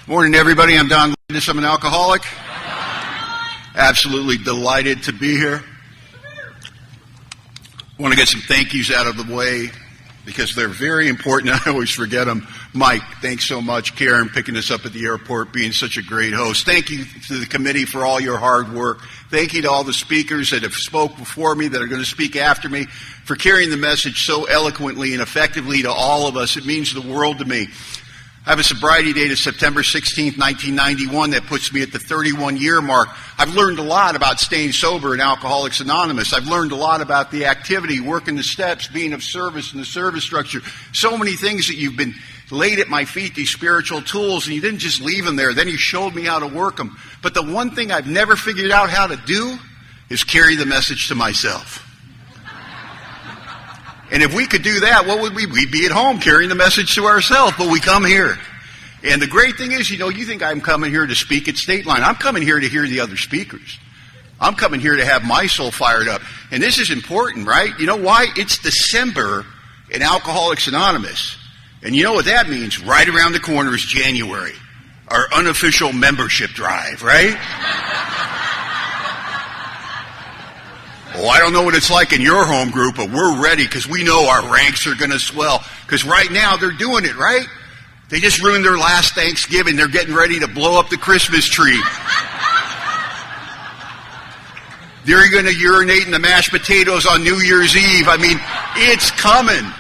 Morning, everybody. I'm Don Landis. I'm an alcoholic. Absolutely delighted to be here. I want to get some thank yous out of the way because they're very important. I always forget them. Mike, thanks so much. Karen, picking us up at the airport, being such a great host. Thank you to the committee for all your hard work. Thank you to all the speakers that have spoke before me, that are going to speak after me, for carrying the message so eloquently and effectively to all of us. It means the world to me. I have a sobriety date of September 16th, 1991. That puts me at the 31-year mark. I've learned a lot about staying sober in Alcoholics Anonymous. I've learned a lot about the activity, working the steps, being of service in the service structure. So many things that you've been laid at my feet, these spiritual tools, and you didn't just leave them there. Then you showed me how to work them. But the one thing I've never figured out how to do is carry the message to myself. And if we could do that, what would we? We'd be at home carrying the message to ourselves, but we come here. And the great thing is, you think I'm coming here to speak at Stateline. I'm coming here to hear the other speakers. I'm coming here to have my soul fired up. And this is important, right? You know why? It's December in Alcoholics Anonymous. And you know what that means? Right around the corner is January, our unofficial membership drive, right? Oh, I don't know what it's like in your home group, but we're ready because we know our ranks are going to swell. Because right now they're doing it, right? They just ruined their last Thanksgiving. They're getting ready to blow up the Christmas tree. They're going to urinate in the mashed potatoes on New Year's Eve. I mean, it's coming.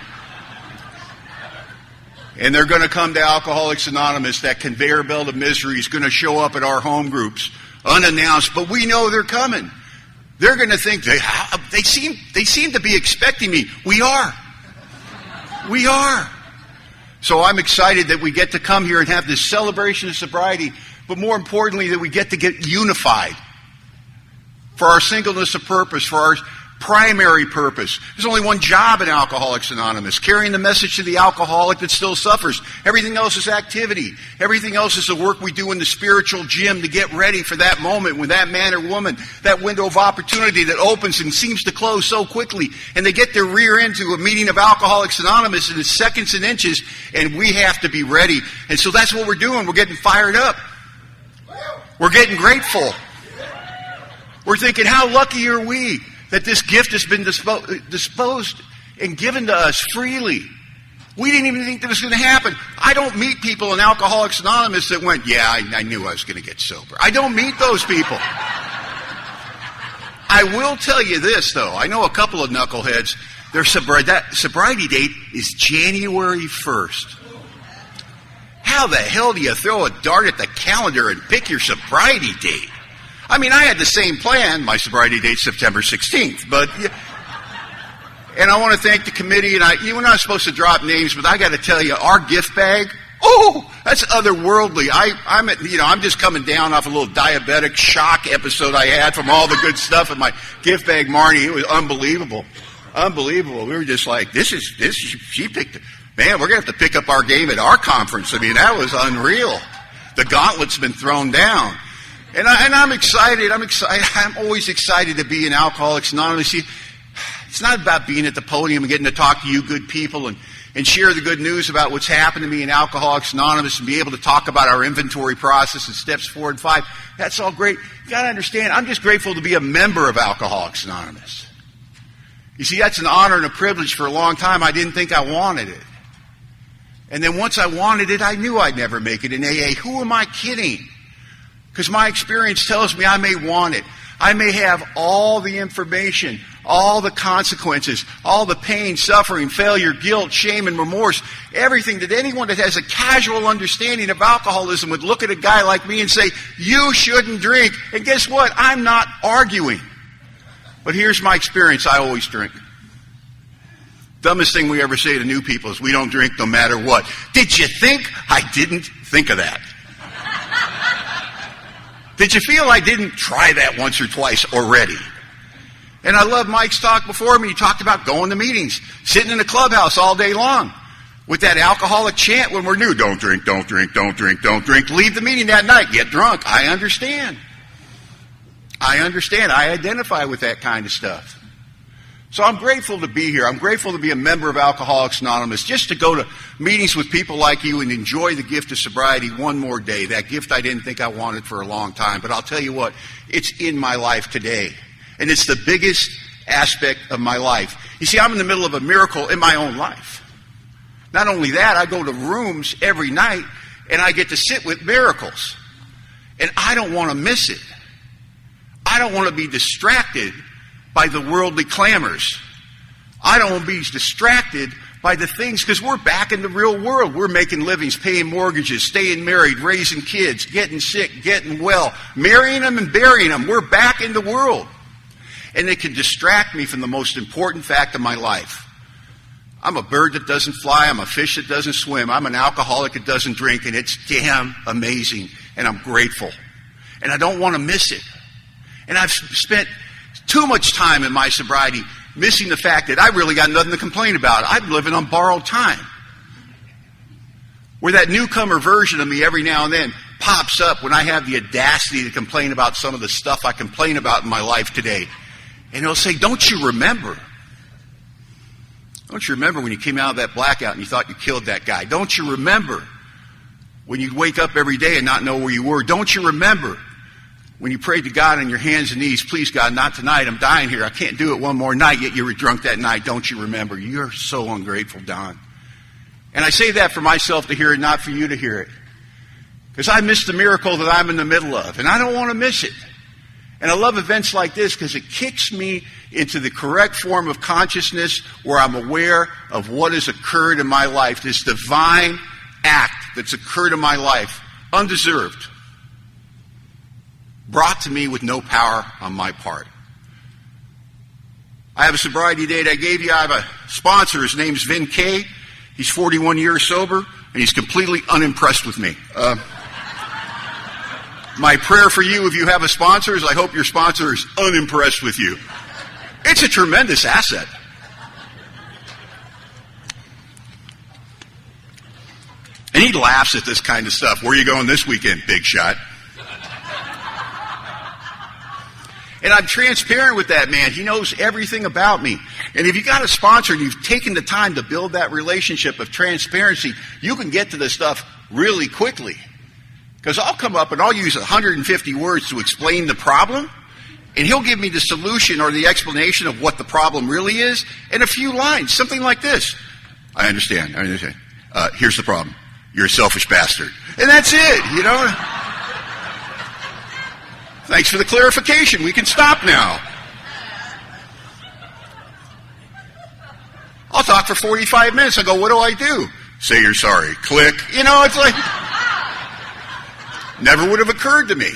And they're going to come to Alcoholics Anonymous. That conveyor belt of misery is going to show up at our home groups unannounced, but we know they're coming. They're going to think, they seem to be expecting me. We are. We are. So I'm excited that we get to come here and have this celebration of sobriety, but more importantly, that we get to get unified for our singleness of purpose, for our primary purpose. There's only one job in Alcoholics Anonymous, carrying the message to the alcoholic that still suffers. Everything else is activity. Everything else is the work we do in the spiritual gym to get ready for that moment when that man or woman, that window of opportunity that opens and seems to close so quickly, and they get their rear end to a meeting of Alcoholics Anonymous in seconds and inches, and we have to be ready. And so that's what we're doing. We're getting fired up. We're getting grateful. We're thinking, how lucky are we that this gift has been disposed and given to us freely. We didn't even think that was going to happen. I don't meet people in Alcoholics Anonymous that went, yeah, I knew I was going to get sober. I don't meet those people. I will tell you this, though. I know a couple of knuckleheads. Their sobriety date is January 1st. How the hell do you throw a dart at the calendar and pick your sobriety date? I mean, I had the same plan. My sobriety date's September 16th, but, and I want to thank the committee, and we're not supposed to drop names, but I got to tell you, our gift bag, that's otherworldly. I'm just coming down off a little diabetic shock episode I had from all the good stuff in my gift bag, Marnie. It was unbelievable. Unbelievable. We were just like, she picked it. Man, we're going to have to pick up our game at our conference. I mean, that was unreal. The gauntlet's been thrown down. And I'm excited. I'm always excited to be in Alcoholics Anonymous. See, it's not about being at the podium and getting to talk to you good people and share the good news about what's happened to me in Alcoholics Anonymous and be able to talk about our inventory process and steps 4 and 5. That's all great. You got to understand, I'm just grateful to be a member of Alcoholics Anonymous. You see, that's an honor and a privilege. For a long time, I didn't think I wanted it. And then once I wanted it, I knew I'd never make it in AA. Who am I kidding? Because my experience tells me I may want it. I may have all the information, all the consequences, all the pain, suffering, failure, guilt, shame, and remorse, everything that anyone that has a casual understanding of alcoholism would look at a guy like me and say, you shouldn't drink. And guess what? I'm not arguing. But here's my experience. I always drink. Dumbest thing we ever say to new people is we don't drink no matter what. Did you think I didn't think of that? Did you feel I didn't try that once or twice already? And I love Mike's talk before me. He talked about going to meetings, sitting in the clubhouse all day long with that alcoholic chant when we're new. Don't drink, don't drink, don't drink, don't drink. Leave the meeting that night. Get drunk. I understand. I identify with that kind of stuff. So I'm grateful to be here. I'm grateful to be a member of Alcoholics Anonymous, just to go to meetings with people like you and enjoy the gift of sobriety one more day. That gift I didn't think I wanted for a long time. But I'll tell you what, it's in my life today. And it's the biggest aspect of my life. You see, I'm in the middle of a miracle in my own life. Not only that, I go to rooms every night and I get to sit with miracles. And I don't want to miss it. I don't want to be distracted by the worldly clamors. I don't want to be distracted by the things, because we're back in the real world. We're making livings, paying mortgages, staying married, raising kids, getting sick, getting well, marrying them and burying them. We're back in the world. And it can distract me from the most important fact of my life. I'm a bird that doesn't fly. I'm a fish that doesn't swim. I'm an alcoholic that doesn't drink, and it's damn amazing. And I'm grateful. And I don't want to miss it. And I've spent too much time in my sobriety missing the fact that I really got nothing to complain about. I'm living on borrowed time. Where that newcomer version of me every now and then pops up when I have the audacity to complain about some of the stuff I complain about in my life today. And he'll say, don't you remember? Don't you remember when you came out of that blackout and you thought you killed that guy? Don't you remember when you'd wake up every day and not know where you were? Don't you remember when you prayed to God on your hands and knees, please God, not tonight, I'm dying here, I can't do it one more night, yet you were drunk that night? Don't you remember? You're so ungrateful, Don. And I say that for myself to hear it, not for you to hear it. Because I miss the miracle that I'm in the middle of, and I don't want to miss it. And I love events like this because it kicks me into the correct form of consciousness where I'm aware of what has occurred in my life, this divine act that's occurred in my life, undeserved, brought to me with no power on my part. I have a sobriety date I gave you. I have a sponsor. His name's Vin Kay. He's 41 years sober, and he's completely unimpressed with me. My prayer for you, if you have a sponsor, is I hope your sponsor is unimpressed with you. It's a tremendous asset. And he laughs at this kind of stuff. Where are you going this weekend, big shot? And I'm transparent with that man. He knows everything about me. And if you got a sponsor and you've taken the time to build that relationship of transparency, you can get to this stuff really quickly. Because I'll come up and I'll use 150 words to explain the problem, and he'll give me the solution or the explanation of what the problem really is in a few lines. Something like this. I understand. Here's the problem. You're a selfish bastard. And that's it, you know. Thanks for the clarification. We can stop now. I'll talk for 45 minutes. I go, what do I do? Say you're sorry. Click. You know, it's like, never would have occurred to me.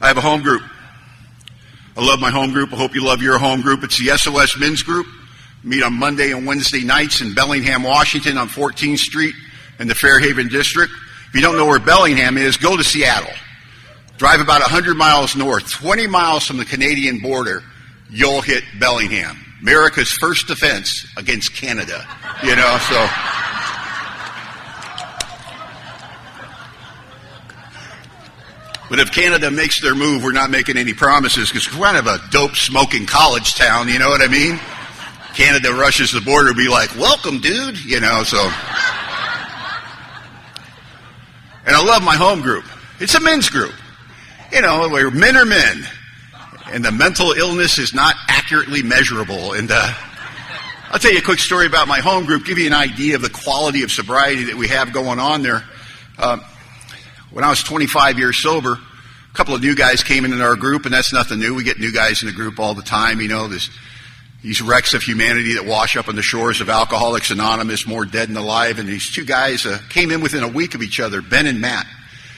I have a home group. I love my home group. I hope you love your home group. It's the SOS Men's Group. Meet on Monday and Wednesday nights in Bellingham, Washington on 14th Street in the Fairhaven District. If you don't know where Bellingham is, go to Seattle. Drive about 100 miles north, 20 miles from the Canadian border, you'll hit Bellingham. America's first defense against Canada. You know, so. But if Canada makes their move, we're not making any promises because we're kind of a dope-smoking college town, you know what I mean? Canada rushes the border, be like, welcome, dude, you know, so. And I love my home group. It's a men's group. You know, where men are men. And the mental illness is not accurately measurable. And I'll tell you a quick story about my home group, give you an idea of the quality of sobriety that we have going on there. When I was 25 years sober, a couple of new guys came into our group, and that's nothing new. We get new guys in the group all the time. You know, these wrecks of humanity that wash up on the shores of Alcoholics Anonymous, more dead than alive. And these two guys came in within a week of each other, Ben and Matt.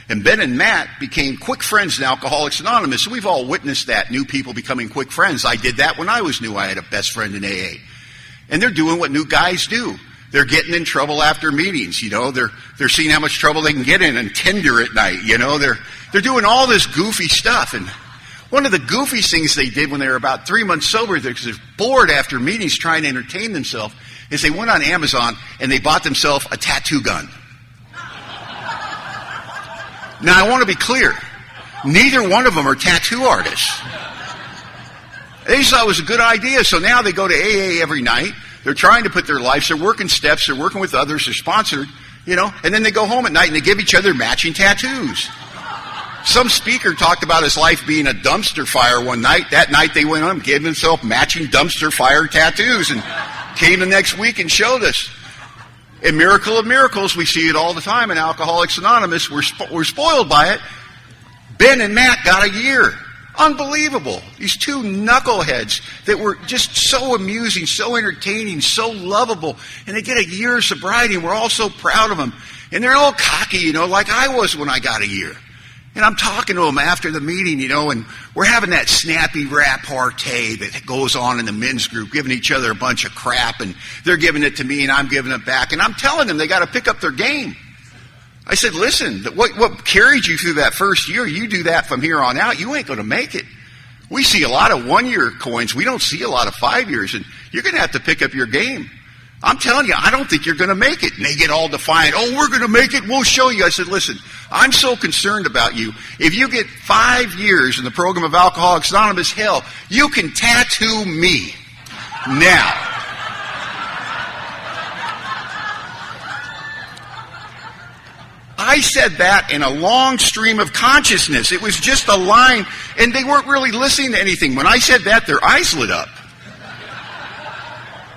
And Ben and Matt became quick friends in Alcoholics Anonymous. So we've all witnessed that, new people becoming quick friends. I did that when I was new. I had a best friend in AA. And they're doing what new guys do. They're getting in trouble after meetings, you know. They're seeing how much trouble they can get in and Tinder at night, you know. They're doing all this goofy stuff. And one of the goofy things they did when they were about 3 months sober, because they're bored after meetings trying to entertain themselves, is they went on Amazon and they bought themselves a tattoo gun. Now, I want to be clear. Neither one of them are tattoo artists. They just thought it was a good idea. So now they go to AA every night. They're trying to put their lives, they're working steps, they're working with others, they're sponsored, and then they go home at night and they give each other matching tattoos. Some speaker talked about his life being a dumpster fire one night. That night they went on and gave himself matching dumpster fire tattoos and came the next week and showed us. A miracle of miracles, we see it all the time in Alcoholics Anonymous. We're spoiled by it. Ben and Matt got a year. Unbelievable. These two knuckleheads that were just so amusing, so entertaining, so lovable. And they get a year of sobriety, and we're all so proud of them. And they're a little cocky, like I was when I got a year. And I'm talking to them after the meeting, and we're having that snappy repartee that goes on in the men's group, giving each other a bunch of crap, and they're giving it to me, and I'm giving it back. And I'm telling them they got to pick up their game. I said, listen, what carried you through that first year, you do that from here on out, you ain't going to make it. We see a lot of 1-year coins. We don't see a lot of 5 years, and you're going to have to pick up your game. I'm telling you, I don't think you're going to make it. And they get all defiant. Oh, we're going to make it. We'll show you. I said, listen, I'm so concerned about you. If you get 5 years in the program of Alcoholics Anonymous, hell, you can tattoo me. Now, I said that in a long stream of consciousness. It was just a line, and they weren't really listening to anything. When I said that, their eyes lit up.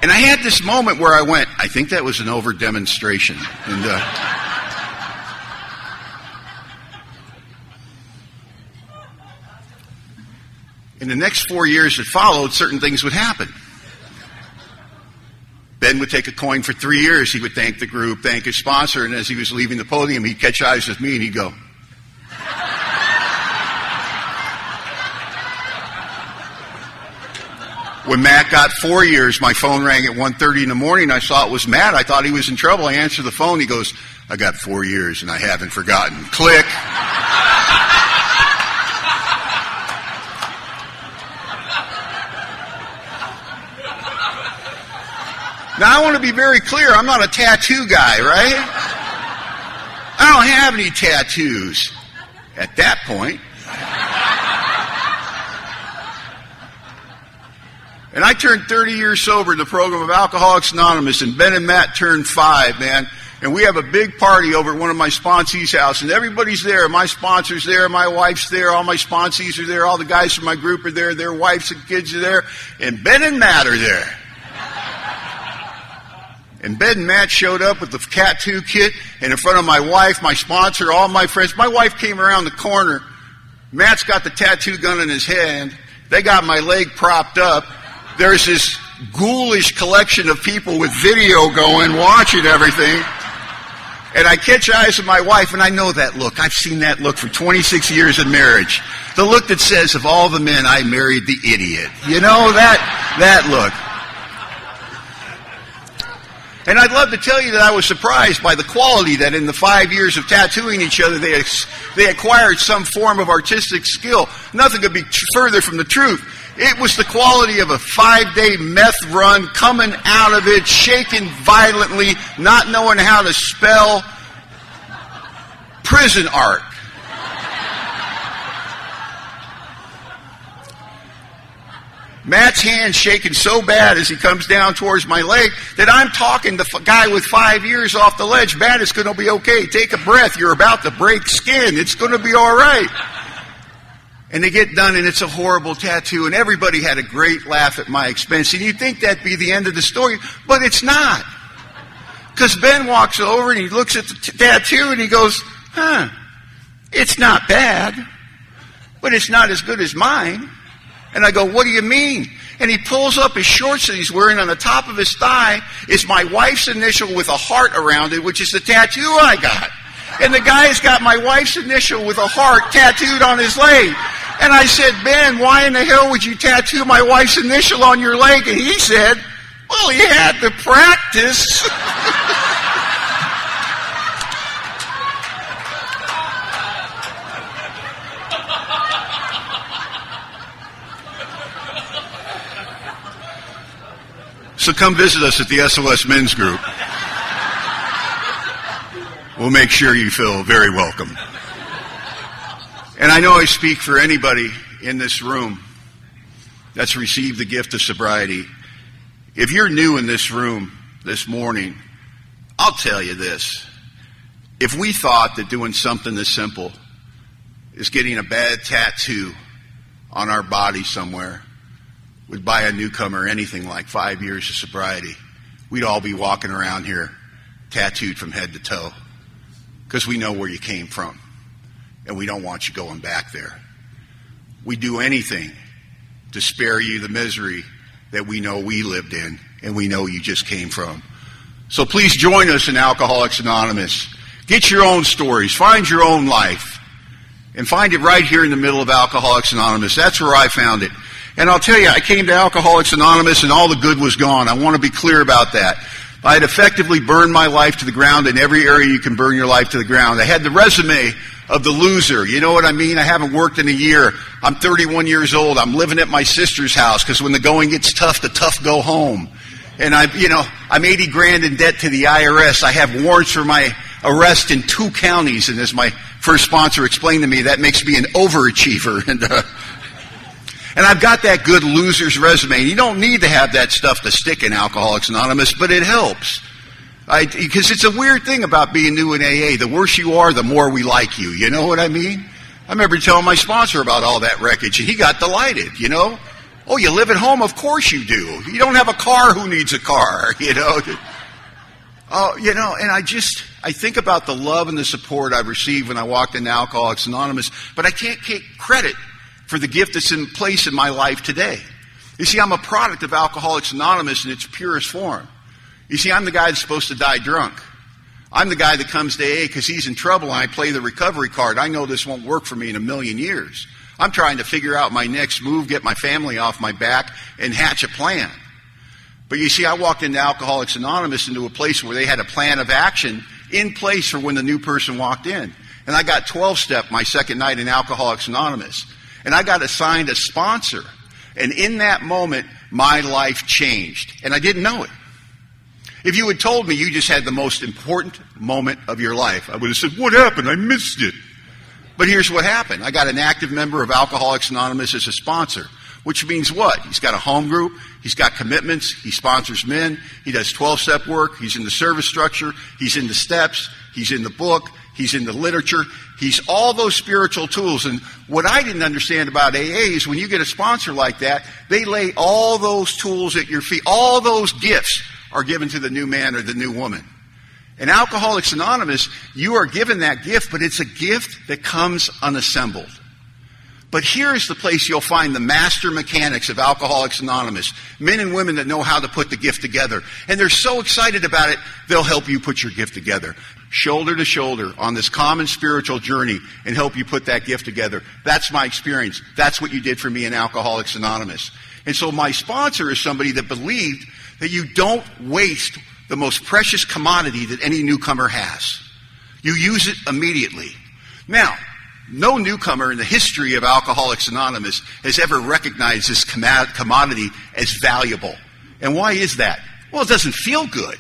And I had this moment where I went, I think that was an over-demonstration. And in the next 4 years that followed, certain things would happen. Ben would take a coin for 3 years. He would thank the group, thank his sponsor, and as he was leaving the podium, he'd catch eyes with me and he'd go. When Matt got 4 years, my phone rang at 1:30 in the morning. I saw it was Matt. I thought he was in trouble. I answered the phone. He goes, I got 4 years and I haven't forgotten. Click. Now, I want to be very clear. I'm not a tattoo guy, right? I don't have any tattoos at that point. And I turned 30 years sober in the program of Alcoholics Anonymous, and Ben and Matt turned 5, man. And we have a big party over at one of my sponsees' house, and everybody's there. My sponsor's there, my wife's there, all my sponsees are there, all the guys from my group are there, their wives and kids are there, and Ben and Matt are there. And Ben and Matt showed up with the tattoo kit, and in front of my wife, my sponsor, all my friends. My wife came around the corner. Matt's got the tattoo gun in his hand. They got my leg propped up. There's this ghoulish collection of people with video going, watching everything. And I catch eyes with my wife, and I know that look. I've seen that look for 26 years in marriage. The look that says, of all the men, I married the idiot. You know, that look. And I'd love to tell you that I was surprised by the quality that in the 5 years of tattooing each other, they acquired some form of artistic skill. Nothing could be further from the truth. It was the quality of a 5-day meth run, coming out of it, shaking violently, not knowing how to spell prison art. Matt's hand shaking so bad as he comes down towards my leg that I'm talking the guy with 5 years off the ledge. Matt, it's going to be okay. Take a breath. You're about to break skin. It's going to be all right. And they get done, and it's a horrible tattoo, and everybody had a great laugh at my expense. And you'd think that'd be the end of the story, but it's not. Because Ben walks over, and he looks at the tattoo, and he goes, it's not bad, but it's not as good as mine. And I go, what do you mean? And he pulls up his shorts that he's wearing. On the top of his thigh is my wife's initial with a heart around it, which is the tattoo I got. And the guy's got my wife's initial with a heart tattooed on his leg. And I said, Ben, why in the hell would you tattoo my wife's initial on your leg? And he said, well, he had to practice. So come visit us at the SOS Men's Group. We'll make sure you feel very welcome. And I know I speak for anybody in this room that's received the gift of sobriety, if you're new in this room this morning, I'll tell you this. If we thought that doing something as simple as getting a bad tattoo on our body somewhere would buy a newcomer anything like 5 years of sobriety, we'd all be walking around here tattooed from head to toe, because we know where you came from, and we don't want you going back there. We do anything to spare you the misery that we know we lived in and we know you just came from. So please join us in Alcoholics Anonymous. Get your own stories, find your own life, and find it right here in the middle of Alcoholics Anonymous. That's where I found it. And I'll tell you, I came to Alcoholics Anonymous and all the good was gone. I want to be clear about that. I had effectively burned my life to the ground in every area you can burn your life to the ground. I had the resume of the loser. You know what I mean? I haven't worked in a year. I'm 31 years old. I'm living at my sister's house because when the going gets tough, the tough go home. And I'm 80 grand in debt to the IRS. I have warrants for my arrest in 2 counties. And as my first sponsor explained to me, that makes me an overachiever. And I've got that good loser's resume. You don't need to have that stuff to stick in Alcoholics Anonymous, but it helps. Because it's a weird thing about being new in AA. The worse you are, the more we like you. You know what I mean? I remember telling my sponsor about all that wreckage, and he got delighted, Oh, you live at home? Of course you do. You don't have a car, who needs a car, Oh, and I think about the love and the support I've received when I walked into Alcoholics Anonymous, but I can't take credit for the gift that's in place in my life today. You see, I'm a product of Alcoholics Anonymous in its purest form. You see, I'm the guy that's supposed to die drunk. I'm the guy that comes to AA because he's in trouble and I play the recovery card. I know this won't work for me in a million years. I'm trying to figure out my next move, get my family off my back, and hatch a plan. But you see, I walked into Alcoholics Anonymous into a place where they had a plan of action in place for when the new person walked in. And I got 12-step my second night in Alcoholics Anonymous. And I got assigned a sponsor. And in that moment, my life changed. And I didn't know it. If you had told me you just had the most important moment of your life, I would have said, what happened? I missed it. But here's what happened. I got an active member of Alcoholics Anonymous as a sponsor, which means what? He's got a home group. He's got commitments. He sponsors men. He does 12-step work. He's in the service structure. He's in the steps. He's in the book. He's in the literature. He's all those spiritual tools. And what I didn't understand about AA is when you get a sponsor like that, they lay all those tools at your feet. All those gifts are given to the new man or the new woman. In Alcoholics Anonymous, you are given that gift, but it's a gift that comes unassembled. But here's the place you'll find the master mechanics of Alcoholics Anonymous, men and women that know how to put the gift together. And they're so excited about it, they'll help you put your gift together. Shoulder to shoulder on this common spiritual journey and help you put that gift together. That's my experience. That's what you did for me in Alcoholics Anonymous. And so my sponsor is somebody that believed that you don't waste the most precious commodity that any newcomer has. You use it immediately. Now, no newcomer in the history of Alcoholics Anonymous has ever recognized this commodity as valuable. And why is that? Well, it doesn't feel good.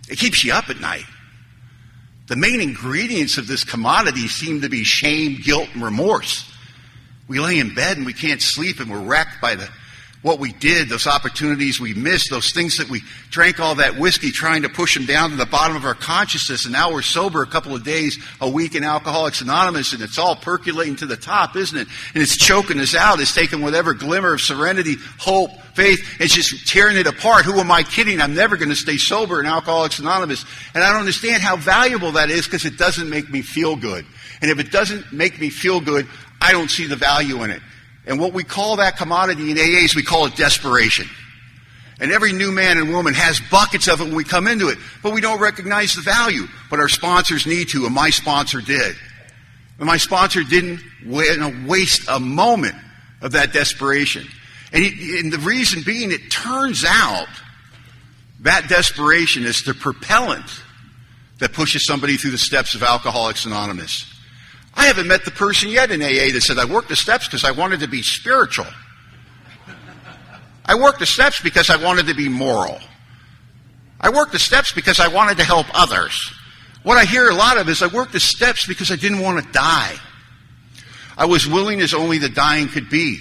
It keeps you up at night. The main ingredients of this commodity seem to be shame, guilt, and remorse. We lay in bed and we can't sleep and we're wrecked by what we did, those opportunities we missed, those things that we drank all that whiskey trying to push them down to the bottom of our consciousness, and now we're sober a couple of days a week in Alcoholics Anonymous, and it's all percolating to the top, isn't it? And it's choking us out. It's taking whatever glimmer of serenity, hope, faith, it's just tearing it apart. Who am I kidding? I'm never going to stay sober in Alcoholics Anonymous. And I don't understand how valuable that is because it doesn't make me feel good. And if it doesn't make me feel good, I don't see the value in it. And what we call that commodity in AA is we call it desperation. And every new man and woman has buckets of it when we come into it. But we don't recognize the value. But our sponsors need to, and my sponsor did. And my sponsor didn't waste a moment of that desperation. And the reason being, it turns out that desperation is the propellant that pushes somebody through the steps of Alcoholics Anonymous. I haven't met the person yet in AA that said, I worked the steps because I wanted to be spiritual. I worked the steps because I wanted to be moral. I worked the steps because I wanted to help others. What I hear a lot of is I worked the steps because I didn't want to die. I was willing as only the dying could be.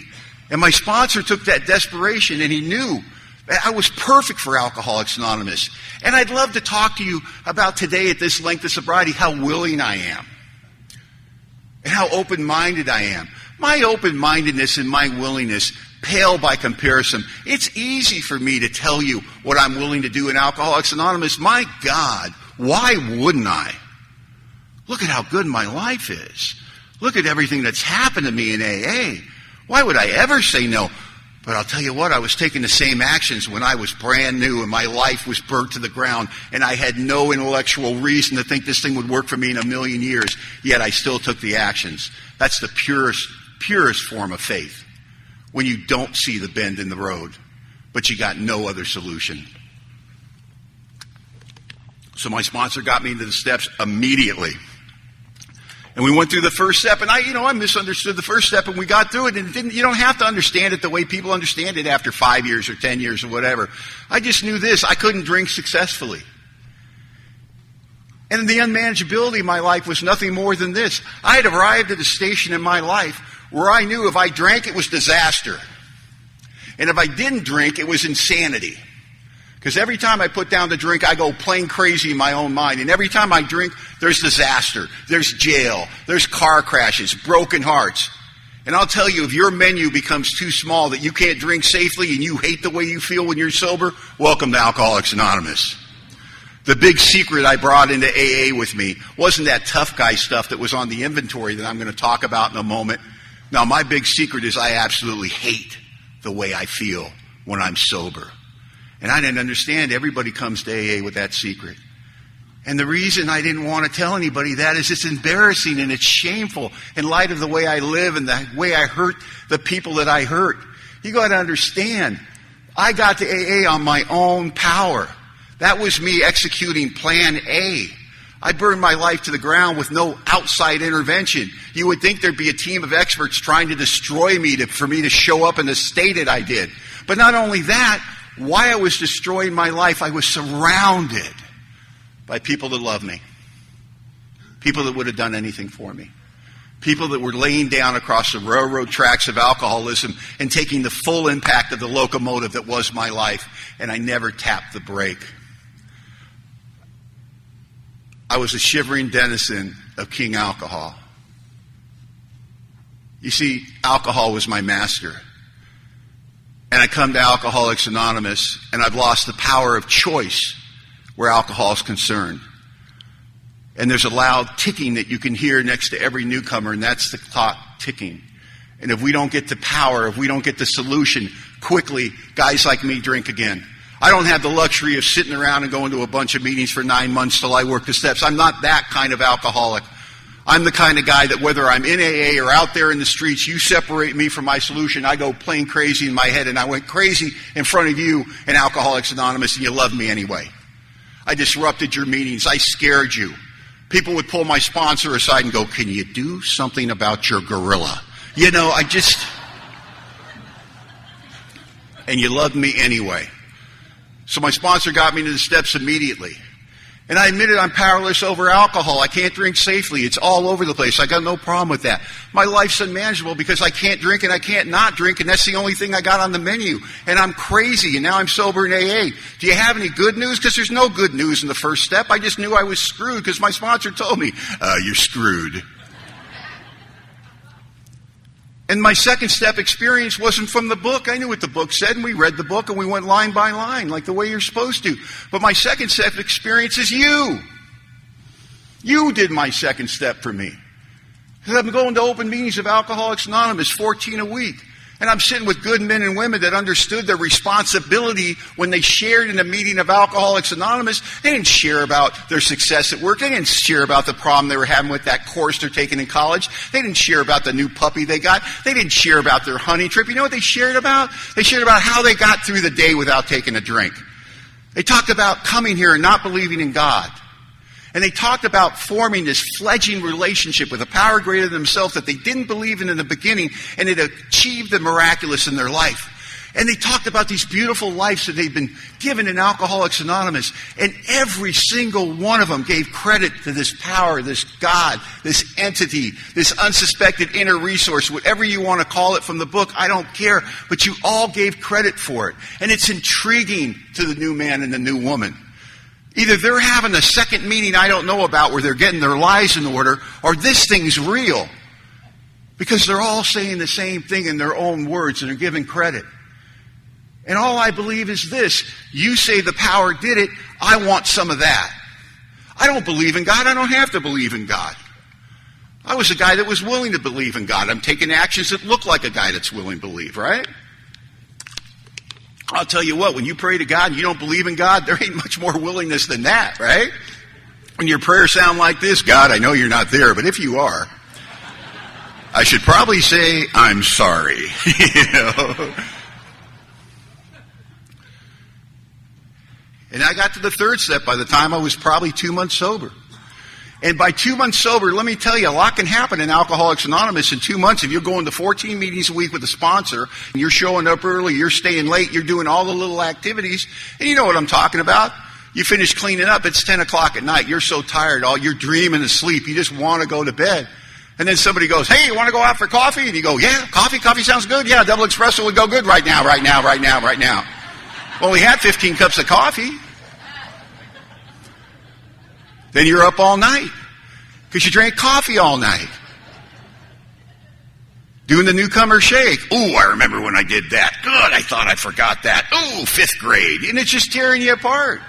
And my sponsor took that desperation, and he knew that I was perfect for Alcoholics Anonymous. And I'd love to talk to you about today at this length of sobriety how willing I am and how open-minded I am. My open-mindedness and my willingness pale by comparison. It's easy for me to tell you what I'm willing to do in Alcoholics Anonymous. My God, why wouldn't I? Look at how good my life is. Look at everything that's happened to me in AA. Why would I ever say no? But I'll tell you what, I was taking the same actions when I was brand new and my life was burnt to the ground and I had no intellectual reason to think this thing would work for me in a million years, yet I still took the actions. That's the purest form of faith. When you don't see the bend in the road, but you got no other solution. So my sponsor got me into the steps immediately. And we went through the first step, and I misunderstood the first step, and we got through it, and you don't have to understand it the way people understand it after 5 years or 10 years or whatever. I just knew this: I couldn't drink successfully. And the unmanageability of my life was nothing more than this. I had arrived at a station in my life where I knew if I drank, it was disaster. And if I didn't drink, it was insanity. Because every time I put down the drink, I go plain crazy in my own mind. And every time I drink, there's disaster. There's jail. There's car crashes, broken hearts. And I'll tell you, if your menu becomes too small that you can't drink safely and you hate the way you feel when you're sober, welcome to Alcoholics Anonymous. The big secret I brought into AA with me wasn't that tough guy stuff that was on the inventory that I'm going to talk about in a moment. Now, my big secret is I absolutely hate the way I feel when I'm sober. And I didn't understand everybody comes to AA with that secret. And the reason I didn't want to tell anybody that is it's embarrassing and it's shameful in light of the way I live and the way I hurt the people that I hurt. You got to understand, I got to AA on my own power. That was me executing Plan A. I burned my life to the ground with no outside intervention. You would think there'd be a team of experts trying to destroy me for me to show up in the state that I did. But not only that, while I was destroying my life, I was surrounded by people that loved me. People that would have done anything for me. People that were laying down across the railroad tracks of alcoholism and taking the full impact of the locomotive that was my life. And I never tapped the brake. I was a shivering denizen of King Alcohol. You see, alcohol was my master. And I come to Alcoholics Anonymous, and I've lost the power of choice where alcohol is concerned. And there's a loud ticking that you can hear next to every newcomer, and that's the clock ticking. And if we don't get the power, if we don't get the solution quickly, guys like me drink again. I don't have the luxury of sitting around and going to a bunch of meetings for 9 months till I work the steps. I'm not that kind of alcoholic. I'm the kind of guy that whether I'm in AA or out there in the streets, you separate me from my solution, I go plain crazy in my head, and I went crazy in front of you in Alcoholics Anonymous, and you loved me anyway. I disrupted your meetings. I scared you. People would pull my sponsor aside and go, "Can you do something about your gorilla?" And you loved me anyway. So my sponsor got me to the steps immediately. And I admitted I'm powerless over alcohol. I can't drink safely. It's all over the place. I got no problem with that. My life's unmanageable because I can't drink and I can't not drink, and that's the only thing I got on the menu. And I'm crazy, and now I'm sober in AA. Do you have any good news? Because there's no good news in the first step. I just knew I was screwed because my sponsor told me, "You're screwed." And my second step experience wasn't from the book. I knew what the book said, and we read the book, and we went line by line, like the way you're supposed to. But my second step experience is you. You did my second step for me. Because I'm going to open meetings of Alcoholics Anonymous, 14 a week. And I'm sitting with good men and women that understood their responsibility when they shared in a meeting of Alcoholics Anonymous. They didn't share about their success at work. They didn't share about the problem they were having with that course they're taking in college. They didn't share about the new puppy they got. They didn't share about their hunting trip. You know what they shared about? They shared about how they got through the day without taking a drink. They talked about coming here and not believing in God. And they talked about forming this fledgling relationship with a power greater than themselves that they didn't believe in the beginning, and it achieved the miraculous in their life. And they talked about these beautiful lives that they've been given in Alcoholics Anonymous. And every single one of them gave credit to this power, this God, this entity, this unsuspected inner resource, whatever you want to call it from the book. I don't care. But you all gave credit for it. And it's intriguing to the new man and the new woman. Either they're having a second meeting I don't know about where they're getting their lives in order, or this thing's real. Because they're all saying the same thing in their own words and they're giving credit. And all I believe is this. You say the power did it. I want some of that. I don't believe in God. I don't have to believe in God. I was a guy that was willing to believe in God. I'm taking actions that look like a guy that's willing to believe, right? I'll tell you what, when you pray to God and you don't believe in God, there ain't much more willingness than that, right? When your prayers sound like this, God, I know you're not there, but if you are, I should probably say, I'm sorry. You know? And I got to the third step by the time I was probably 2 months sober. And by 2 months sober, let me tell you, a lot can happen in Alcoholics Anonymous in 2 months. If you're going to 14 meetings a week with a sponsor, and you're showing up early, you're staying late, you're doing all the little activities, and you know what I'm talking about. You finish cleaning up, it's 10 o'clock at night, you're so tired, you're dreaming of sleep, you just want to go to bed. And then somebody goes, hey, you want to go out for coffee? And you go, yeah, coffee sounds good. Yeah, double espresso would go good right now. Well, we had 15 cups of coffee. Then you're up all night because you drank coffee all night. Doing the newcomer shake. Ooh, I remember when I did that. Good, I thought I forgot that. Ooh, 5th grade. And it's just tearing you apart.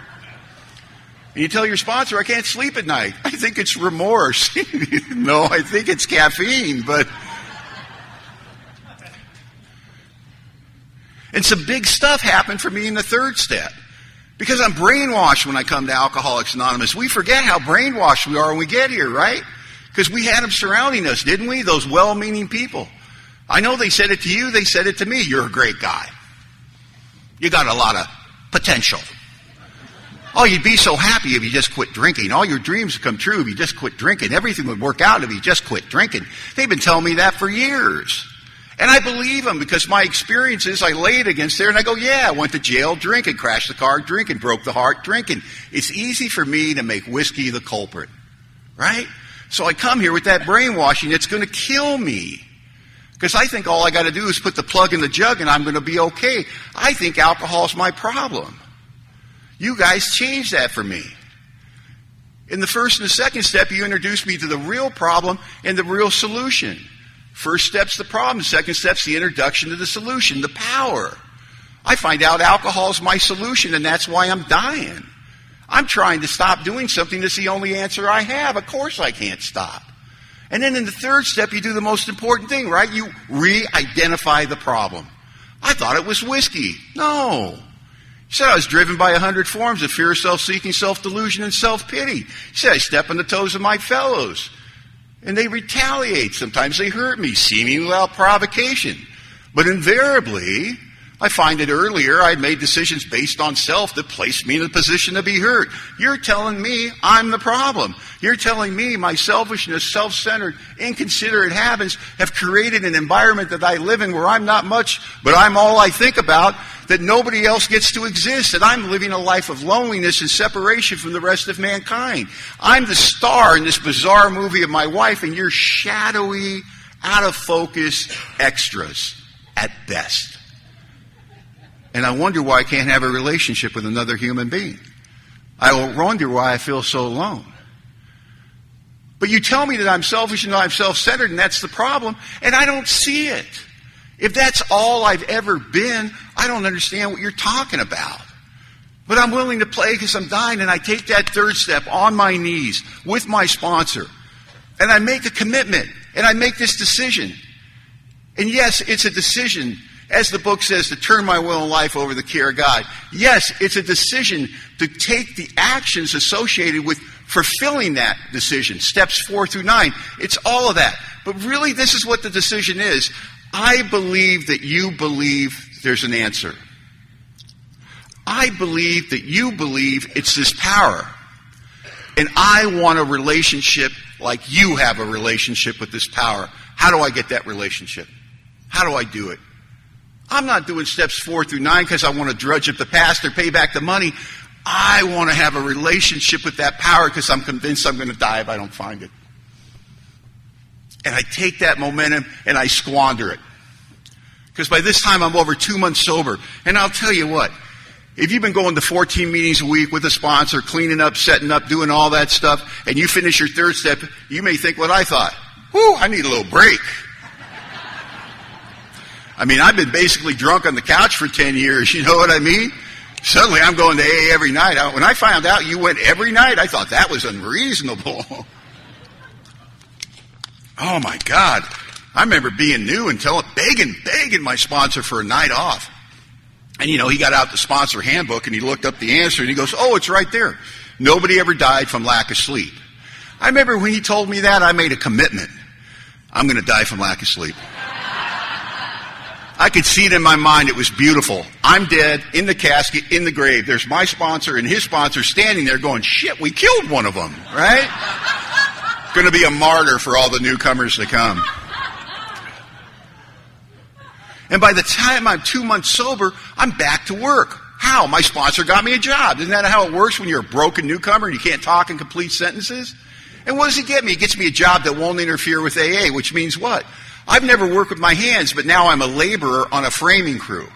And you tell your sponsor, I can't sleep at night. I think it's remorse. No, I think it's caffeine, but... And some big stuff happened for me in the third step. Because I'm brainwashed when I come to Alcoholics Anonymous. We forget how brainwashed we are when we get here, right? Because we had them surrounding us, didn't we? Those well-meaning people. I know they said it to you, they said it to me. You're a great guy. You got a lot of potential. Oh, you'd be so happy if you just quit drinking. All your dreams would come true if you just quit drinking. Everything would work out if you just quit drinking. They've been telling me that for years. And I believe them because my experiences, I lay it against there and I go, yeah, I went to jail drinking, crashed the car drinking, broke the heart drinking. It's easy for me to make whiskey the culprit, right? So I come here with that brainwashing that's going to kill me. Because I think all I got to do is put the plug in the jug and I'm going to be okay. I think alcohol's my problem. You guys changed that for me. In the first and the second step, you introduced me to the real problem and the real solution. First step's the problem. Second step's the introduction to the solution, the power. I find out alcohol's my solution, and that's why I'm dying. I'm trying to stop doing something that's the only answer I have. Of course I can't stop. And then in the third step, you do the most important thing, right? You re-identify the problem. I thought it was whiskey. No. You said I was driven by 100 forms of fear, self-seeking, self-delusion, and self-pity. You said I step on the toes of my fellows. And they retaliate. Sometimes they hurt me, seemingly without provocation. But invariably, I find that earlier I made decisions based on self that placed me in a position to be hurt. You're telling me I'm the problem. You're telling me my selfishness, self-centered, inconsiderate habits have created an environment that I live in where I'm not much, but I'm all I think about, that nobody else gets to exist, that I'm living a life of loneliness and separation from the rest of mankind. I'm the star in this bizarre movie of my wife, and you're shadowy, out of focus extras at best. And I wonder why I can't have a relationship with another human being. I wonder why I feel so alone. But you tell me that I'm selfish and I'm self-centered, and that's the problem, and I don't see it. If that's all I've ever been, I don't understand what you're talking about. But I'm willing to play because I'm dying, and I take that third step on my knees with my sponsor. And I make a commitment, and I make this decision. And yes, it's a decision, as the book says, to turn my will and life over to the care of God. Yes, it's a decision to take the actions associated with fulfilling that decision. Steps 4 through 9. It's all of that. But really, this is what the decision is. I believe that you believe there's an answer. I believe that you believe it's this power. And I want a relationship like you have a relationship with this power. How do I get that relationship? How do I do it? I'm not doing steps 4 through 9 because I want to drudge up the past or pay back the money. I want to have a relationship with that power because I'm convinced I'm going to die if I don't find it. And I take that momentum and I squander it. Because by this time I'm over 2 months sober. And I'll tell you what, if you've been going to 14 meetings a week with a sponsor, cleaning up, setting up, doing all that stuff, and you finish your third step, you may think what I thought. Whew, I need a little break. I mean, I've been basically drunk on the couch for 10 years, you know what I mean? Suddenly I'm going to AA every night. When I found out you went every night, I thought that was unreasonable. Oh my God. I remember being new and begging my sponsor for a night off. And he got out the sponsor handbook and he looked up the answer and he goes, oh, it's right there. Nobody ever died from lack of sleep. I remember when he told me that, I made a commitment. I'm going to die from lack of sleep. I could see it in my mind. It was beautiful. I'm dead, in the casket, in the grave. There's my sponsor and his sponsor standing there going, shit, we killed one of them, right? Going to be a martyr for all the newcomers to come. And by the time I'm 2 months sober, I'm back to work. How? My sponsor got me a job. Isn't that how it works when you're a broken newcomer and you can't talk in complete sentences? And what does he get me? He gets me a job that won't interfere with AA, which means what? I've never worked with my hands, but now I'm a laborer on a framing crew.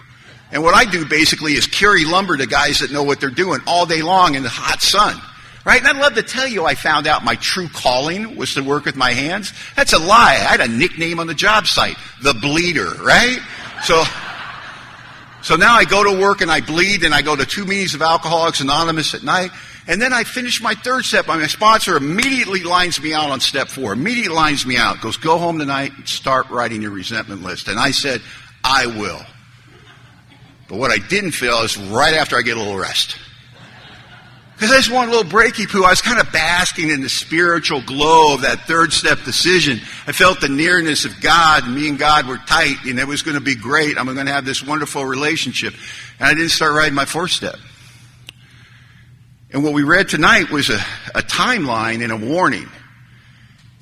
And what I do basically is carry lumber to guys that know what they're doing all day long in the hot sun. Right? And I'd love to tell you I found out my true calling was to work with my hands. That's a lie. I had a nickname on the job site, the Bleeder, right? So now I go to work and I bleed and I go to 2 meetings of Alcoholics Anonymous at night. And then I finish my third step. My sponsor immediately lines me out on step 4. Immediately lines me out. Goes, go home tonight and start writing your resentment list. And I said, I will. But what I didn't feel is right after I get a little rest. Because I just want a little breaky poo. I was kind of basking in the spiritual glow of that third step decision. I felt the nearness of God, and me and God were tight, and it was going to be great. I'm going to have this wonderful relationship. And I didn't start writing my 4th step. And what we read tonight was a timeline and a warning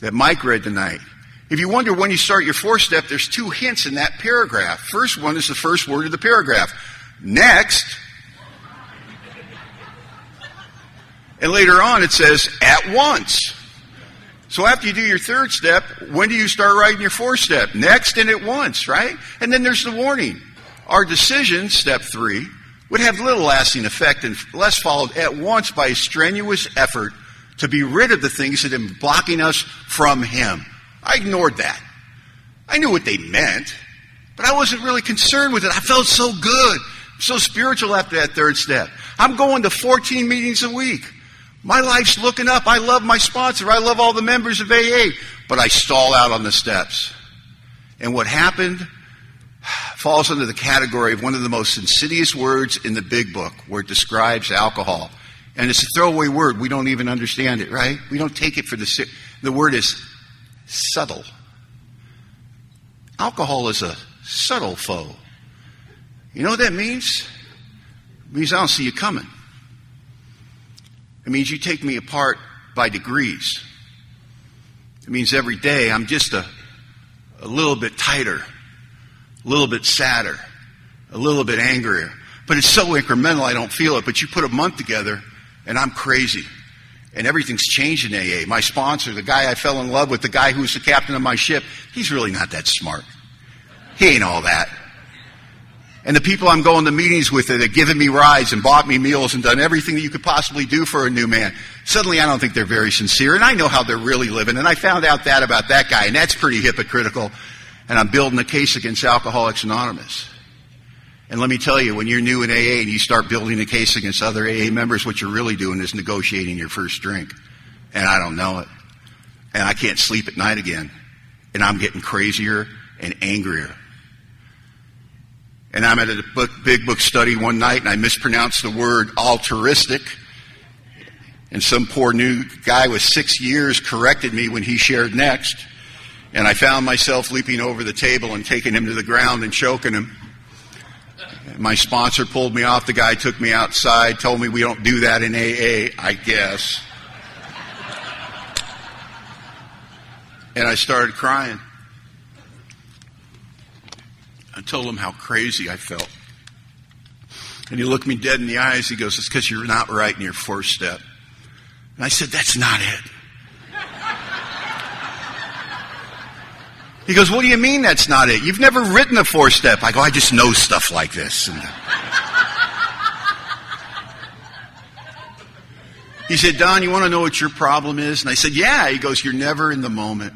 that Mike read tonight. If you wonder when you start your 4th step, there's 2 hints in that paragraph. First one is the first word of the paragraph. Next. And later on it says, at once. So after you do your 3rd step, when do you start writing your 4th step? Next and at once, right? And then there's the warning. Our decision, step 3, would have little lasting effect unless followed at once by a strenuous effort to be rid of the things that have been blocking us from Him. I ignored that. I knew what they meant, but I wasn't really concerned with it. I felt so good, so spiritual after that 3rd step. I'm going to 14 meetings a week. My life's looking up. I love my sponsor. I love all the members of AA. But I stall out on the steps. And what happened falls under the category of one of the most insidious words in the big book, where it describes alcohol. And it's a throwaway word. We don't even understand it, right? We don't take it for the word is subtle. Alcohol is a subtle foe. You know what that means? It means I don't see you coming. It means you take me apart by degrees. It means every day I'm just a little bit tighter, a little bit sadder, a little bit angrier. But it's so incremental I don't feel it. But you put a month together and I'm crazy. And everything's changed in AA. My sponsor, the guy I fell in love with, the guy who was the captain of my ship, he's really not that smart. He ain't all that. And the people I'm going to meetings with that have given me rides and bought me meals and done everything that you could possibly do for a new man, suddenly I don't think they're very sincere. And I know how they're really living. And I found out that about that guy. And that's pretty hypocritical. And I'm building a case against Alcoholics Anonymous. And let me tell you, when you're new in AA and you start building a case against other AA members, what you're really doing is negotiating your first drink. And I don't know it. And I can't sleep at night again. And I'm getting crazier and angrier. And I'm at a big book study one night, and I mispronounced the word altruistic. And some poor new guy with 6 years corrected me when he shared next. And I found myself leaping over the table and taking him to the ground and choking him. My sponsor pulled me off. The guy took me outside, told me we don't do that in AA, I guess. And I started crying. I told him how crazy I felt. And he looked me dead in the eyes. He goes, it's because you're not right in your fourth step. And I said, that's not it. He goes, what do you mean that's not it? You've never written a fourth step. I go, I just know stuff like this. And he said, Don, you want to know what your problem is? And I said, yeah. He goes, you're never in the moment.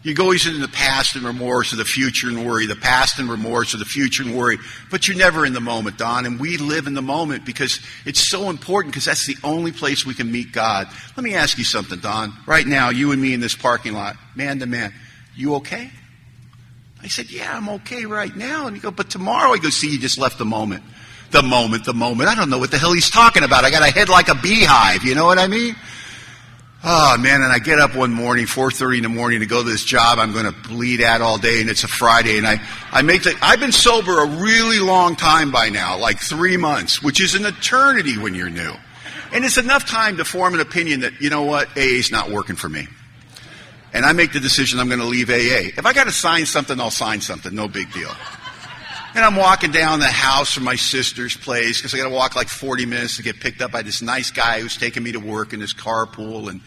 You're always in the past and remorse, or the future and worry, the past and remorse, or the future and worry. But you're never in the moment, Don. And we live in the moment because it's so important, because that's the only place we can meet God. Let me ask you something, Don. Right now, you and me in this parking lot, man to man, you okay? I said, yeah, I'm okay right now. And he goes, but tomorrow? I go, see, you just left the moment. The moment. I don't know what the hell he's talking about. I got a head like a beehive. You know what I mean? Oh, man, and I get up one morning, 4:30 in the morning, to go to this job I'm going to bleed at all day, and it's a Friday, and I've been sober a really long time by now, like 3 months, which is an eternity when you're new. And it's enough time to form an opinion that, you know what, AA is not working for me. And I make the decision I'm going to leave AA. If I got to sign something, I'll sign something, no big deal. And I'm walking down the house from my sister's place, because I got to walk like 40 minutes to get picked up by this nice guy who's taking me to work in his carpool. And,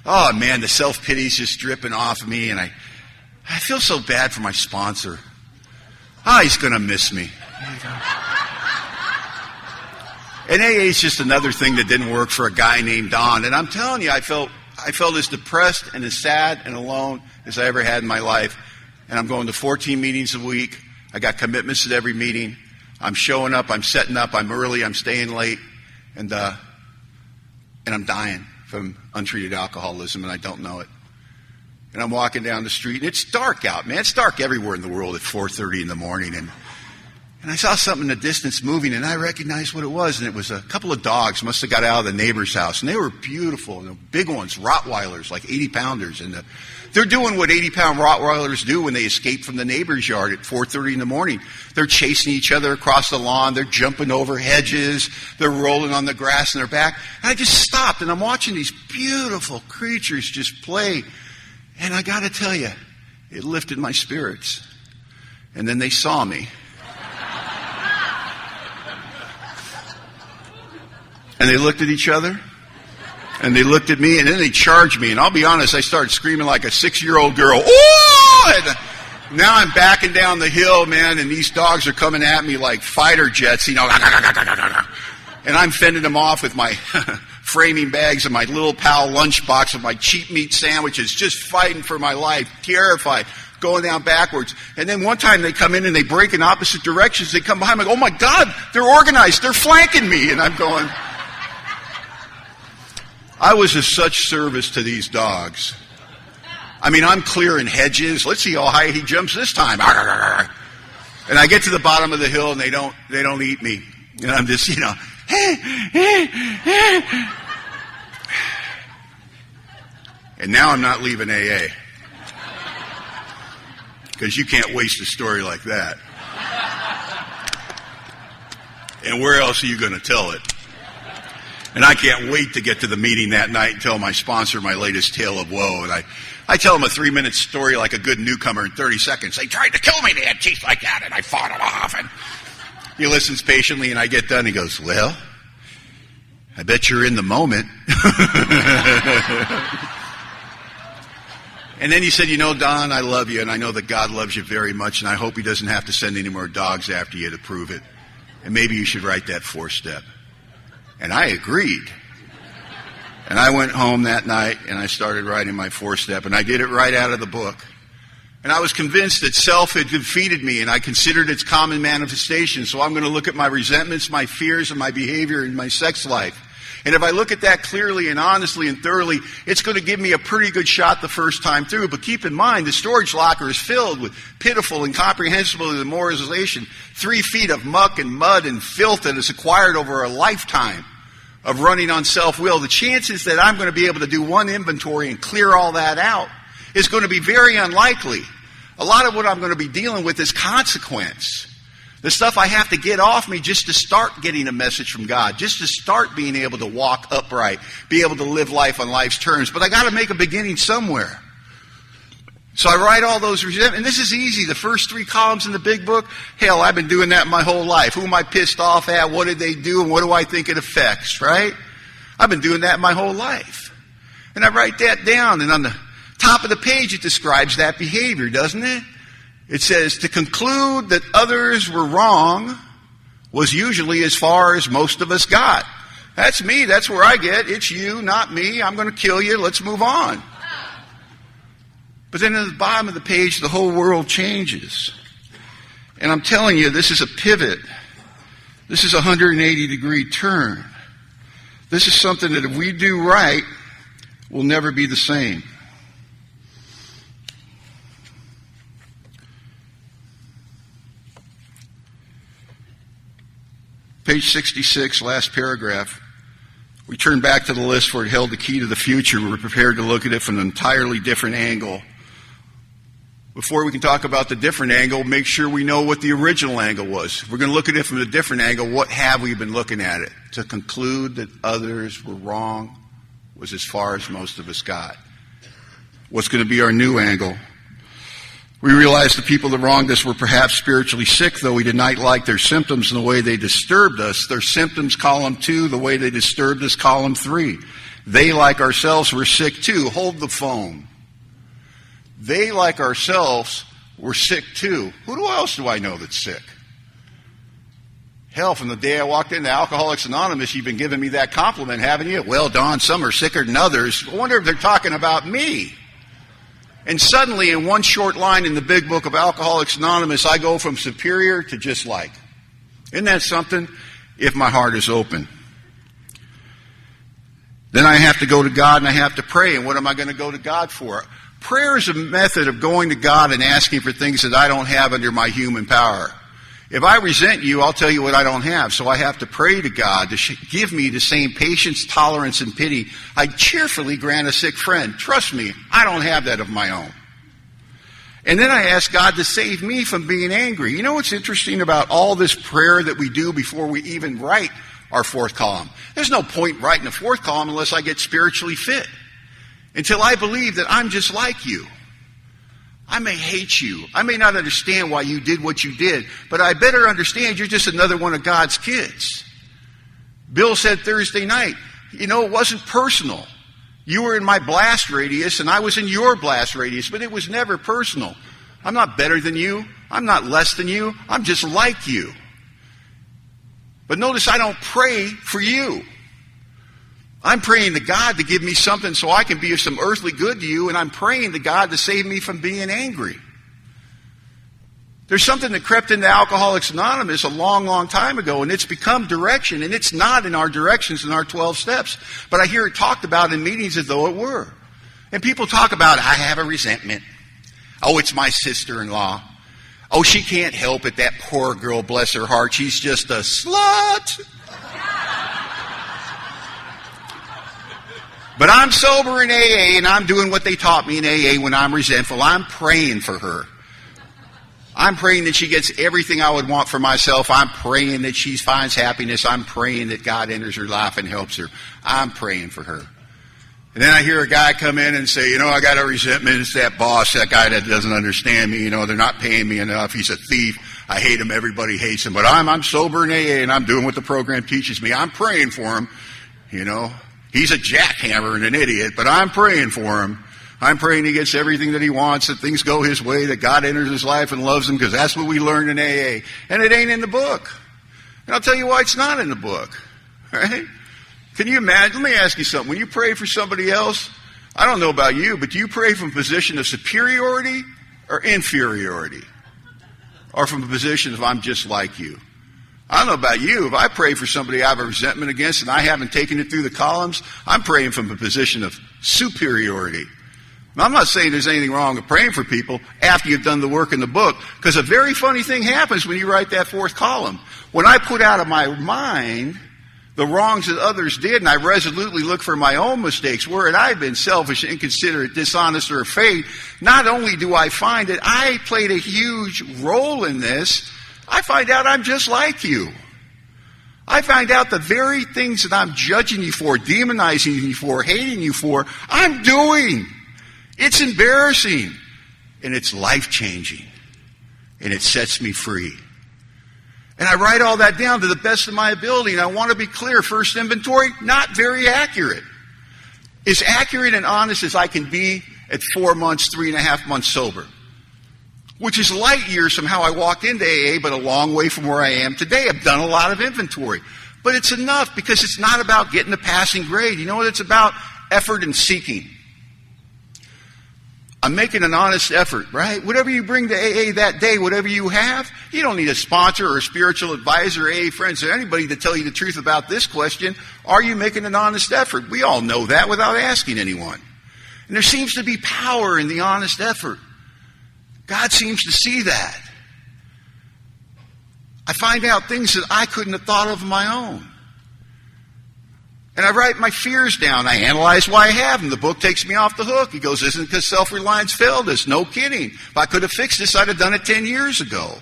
oh, man, the self-pity's just dripping off of me. And I feel so bad for my sponsor. He's going to miss me. And AA is just another thing that didn't work for a guy named Don. And I'm telling you, I felt as depressed and as sad and alone as I ever had in my life. And I'm going to 14 meetings a week. I got commitments at every meeting. I'm showing up. I'm setting up. I'm early. I'm staying late. And I'm dying from untreated alcoholism, and I don't know it. And I'm walking down the street, and it's dark out, man. It's dark everywhere in the world at 4:30 in the morning. And I saw something in the distance moving, and I recognized what it was. And it was a couple of dogs must have got out of the neighbor's house. And they were beautiful, big ones, Rottweilers, like 80-pounders. And they're doing what 80-pound Rottweilers do when they escape from the neighbor's yard at 4:30 in the morning. They're chasing each other across the lawn. They're jumping over hedges. They're rolling on the grass in their back. And I just stopped, and I'm watching these beautiful creatures just play. And I got to tell you, it lifted my spirits. And then they saw me. And they looked at each other. And they looked at me, and then they charged me. And I'll be honest, I started screaming like a 6-year-old girl. Oh! And now I'm backing down the hill, man, and these dogs are coming at me like fighter jets, And I'm fending them off with my framing bags and my little pal lunchbox and my cheap meat sandwiches, just fighting for my life, terrified, going down backwards. And then one time they come in and they break in opposite directions. They come behind me, oh my God, they're organized. They're flanking me. And I'm going... I was of such service to these dogs. I mean, I'm clearing hedges. Let's see how high he jumps this time. And I get to the bottom of the hill, and they don't eat me. And I'm just, And now I'm not leaving AA. Because you can't waste a story like that. And where else are you going to tell it? And I can't wait to get to the meeting that night and tell my sponsor my latest tale of woe. And I tell him a 3-minute story like a good newcomer in 30 seconds. They tried to kill me. They had teeth like that, and I fought it off. And he listens patiently, and I get done. He goes, well, I bet you're in the moment. And then he said, Don, I love you, and I know that God loves you very much, and I hope he doesn't have to send any more dogs after you to prove it. And maybe you should write that 4th step. And I agreed. And I went home that night, and I started writing my 4th step, and I did it right out of the book. And I was convinced that self had defeated me, and I considered its common manifestation. So I'm going to look at my resentments, my fears, and my behavior in my sex life. And if I look at that clearly and honestly and thoroughly, it's going to give me a pretty good shot the first time through. But keep in mind, the storage locker is filled with pitiful, incomprehensible demoralization, 3 feet of muck and mud and filth that is acquired over a lifetime of running on self-will. The chances that I'm going to be able to do one inventory and clear all that out is going to be very unlikely. A lot of what I'm going to be dealing with is consequence. The stuff I have to get off me just to start getting a message from God, just to start being able to walk upright, be able to live life on life's terms. But I got to make a beginning somewhere. So I write all those resentments. And this is easy. The first 3 columns in the big book, hell, I've been doing that my whole life. Who am I pissed off at? What did they do? And what do I think it affects, right? I've been doing that my whole life. And I write that down. And on the top of the page, it describes that behavior, doesn't it? It says, to conclude that others were wrong was usually as far as most of us got. That's me. That's where I get. It's you, not me. I'm going to kill you. Let's move on. But then at the bottom of the page, the whole world changes. And I'm telling you, this is a pivot. This is a 180-degree turn. This is something that if we do right, will never be the same. Page 66, last paragraph. We turn back to the list where it held the key to the future. We're prepared to look at it from an entirely different angle. Before we can talk about the different angle, make sure we know what the original angle was. If we're going to look at it from a different angle, what have we been looking at it? To conclude that others were wrong was as far as most of us got. What's going to be our new angle? We realized the people that wronged us were perhaps spiritually sick, though we did not like their symptoms and the way they disturbed us. Their symptoms, column 2, the way they disturbed us, column 3. They, like ourselves, were sick too. Hold the phone. They, like ourselves, were sick too. Who else do I know that's sick? Hell, from the day I walked into Alcoholics Anonymous, you've been giving me that compliment, haven't you? Well, Don, some are sicker than others. I wonder if they're talking about me. And suddenly, in one short line in the big book of Alcoholics Anonymous, I go from superior to just like. Isn't that something? If my heart is open. Then I have to go to God and I have to pray. And what am I going to go to God for? Prayer is a method of going to God and asking for things that I don't have under my human power. If I resent you, I'll tell you what I don't have. So I have to pray to God to give me the same patience, tolerance, and pity I cheerfully grant a sick friend. Trust me, I don't have that of my own. And then I ask God to save me from being angry. You know what's interesting about all this prayer that we do before we even write our 4th column? There's no point writing a 4th column unless I get spiritually fit. Until I believe that I'm just like you. I may hate you. I may not understand why you did what you did, but I better understand you're just another one of God's kids. Bill said Thursday night, it wasn't personal. You were in my blast radius and I was in your blast radius, but it was never personal. I'm not better than you. I'm not less than you. I'm just like you. But notice I don't pray for you. I'm praying to God to give me something so I can be of some earthly good to you, and I'm praying to God to save me from being angry. There's something that crept into Alcoholics Anonymous a long, long time ago, and it's become direction, and it's not in our directions in our 12 steps. But I hear it talked about in meetings as though it were. And people talk about, I have a resentment. Oh, it's my sister-in-law. Oh, she can't help it, that poor girl, bless her heart. She's just a slut. But I'm sober in AA, and I'm doing what they taught me in AA when I'm resentful. I'm praying for her. I'm praying that she gets everything I would want for myself. I'm praying that she finds happiness. I'm praying that God enters her life and helps her. I'm praying for her. And then I hear a guy come in and say, I got a resentment. It's that boss, that guy that doesn't understand me. They're not paying me enough. He's a thief. I hate him. Everybody hates him. But I'm sober in AA, and I'm doing what the program teaches me. I'm praying for him, He's a jackhammer and an idiot, but I'm praying for him. I'm praying he gets everything that he wants, that things go his way, that God enters his life and loves him, because that's what we learned in AA. And it ain't in the book. And I'll tell you why it's not in the book. Right? Can you imagine? Let me ask you something. When you pray for somebody else, I don't know about you, but do you pray from a position of superiority or inferiority? Or from a position of I'm just like you? I don't know about you. If I pray for somebody I have a resentment against and I haven't taken it through the columns, I'm praying from a position of superiority. Now, I'm not saying there's anything wrong with praying for people after you've done the work in the book, because a very funny thing happens when you write that 4th column. When I put out of my mind the wrongs that others did, and I resolutely look for my own mistakes, where I've been selfish, inconsiderate, dishonest, or afraid, not only do I find that I played a huge role in this, I find out I'm just like you. I find out the very things that I'm judging you for, demonizing you for, hating you for, I'm doing. It's embarrassing. and it's life-changing, and it sets me free. And I write all that down to the best of my ability, and I want to be clear, first inventory, not very accurate. As accurate and honest as I can be at 4 months, 3.5 months sober, which is light years from how I walked into AA, but a long way from where I am today. I've done a lot of inventory. But it's enough because it's not about getting a passing grade. You know what it's about? Effort and seeking. I'm making an honest effort, right? Whatever you bring to AA that day, whatever you have, you don't need a sponsor or a spiritual advisor, AA friends, or anybody to tell you the truth about this question. Are you making an honest effort? We all know that without asking anyone. And there seems to be power in the honest effort. God seems to see that. I find out things that I couldn't have thought of on my own. And I write my fears down. I analyze why I have them. The book takes me off the hook. He goes, isn't it because self-reliance failed us? No kidding. If I could have fixed this, I'd have done it 10 years ago.